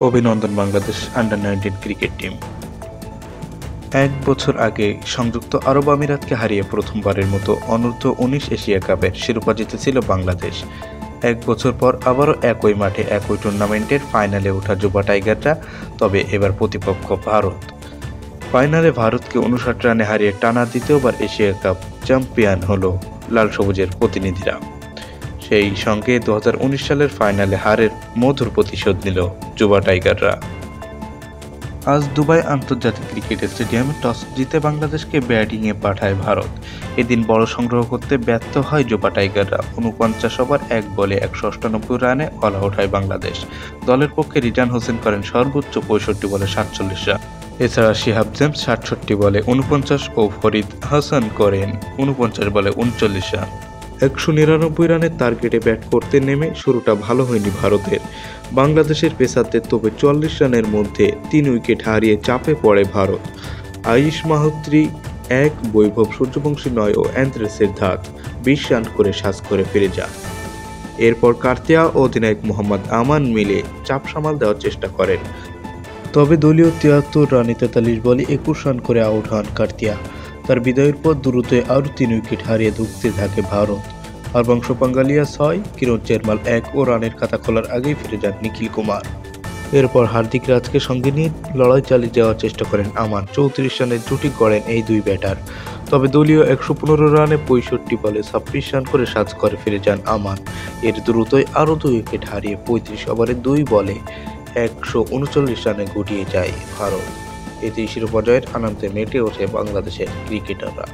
অভিনন্দন Bangladesh under-19 cricket team. ১ বছর আগে সংযুক্ত আরব আমিরাতকে হারিয়ে প্রথমবারের মতো অনূর্ধ্ব-১৯ এশিয়া কাপের শিরোপা জিতেছিল বাংলাদেশ। ১ বছর পর আবারও একই মাঠে একই টুর্নামেন্টের ফাইনালে ওঠা যুবা টাইগাররা, তবে এবার প্রতিপক্ষ ভারত। ফাইনালে ভারতকে ৫৯ রানে হারিয়ে টানা দ্বিতীয়বার এশিয়া কাপ চ্যাম্পিয়ন হল লাল সবুজের প্রতিনিধিরা। সেই সঙ্গে ২০১৯ সালের ফাইনালে হারের মধুর প্রতিশোধ নিল যুবা টাইগাররা। আজ দুবাই আন্তর্জাতিক ক্রিকেট স্টেডিয়ামে টস জিতে বাংলাদেশকে ব্যাটিংয়ে পাঠায় ভারত। এদিন বল সংগ্রহ করতে ব্যর্থ হয় যুবা টাইগাররা। ৪৯ ওভার ১ বলে ১৯৮ রানে অল আউট হয় বাংলাদেশ। দলের পক্ষে রিটার্ন হোসেন করেন সর্বোচ্চ ৬৫ বলে ৪৭ রান। এছাড়া শিহাব জেমস ৬৭ বলে ৪৯ ও ফরিদ হাসান করেন ৪৯ বলে ৩৯ রান। ১৯৯ রানের টার্গেটে ব্যাট করতে নেমে শুরুটা ভালো হয়নি ভারতের। বাংলাদেশের পেসারদের তবে ৪০ রানের মধ্যে ৩ উইকেট হারিয়ে চাপে পড়ে ভারত। আয়ুষ মাহোত্রি ১, বৈভব সূর্যবংশী ৯ ও অ্যান্দ্রে সিদ্ধার্থ ২০ রান করে সাজ করে ফিরে যান। এরপর কার্তিয়া ও অধিনায়ক মোহাম্মদ আমান মিলে চাপ সামাল দেওয়ার চেষ্টা করেন, তবে দলীয় ৭৩ রানে ৪৩ বলে ২১ রান করে আউট হন কার্তিয়া। তার বিদায়ের পর দ্রুতই আরও ৩ উইকেট হারিয়ে ধুঁকতে থাকে ভারত। হরবংশ পাঙ্গালিয়া ৬, কিরণ চেরমাল ১ ও রানের খাতা খোলার আগেই ফিরে যান নিখিল কুমার। এরপর হার্দিক রাজকে সঙ্গে নিয়ে লড়াই চালিয়ে যাওয়ার চেষ্টা করেন আমান। ৩৪ রানের জুটি গড়েন এই দুই ব্যাটার, তবে দলীয় ১১৫ রানে ৬৫ বলে ২৬ রান করে সাজ করে ফিরে যান আমান। এর দ্রুতই আরও ২ উইকেট হারিয়ে ৩৫ ওভারে ২ বলে ১৩৯ রানে গুটিয়ে যায় ভারত। এতেই শিরোপা জয়ের আনন্দে মেতে ওঠে বাংলাদেশের ক্রিকেটাররা।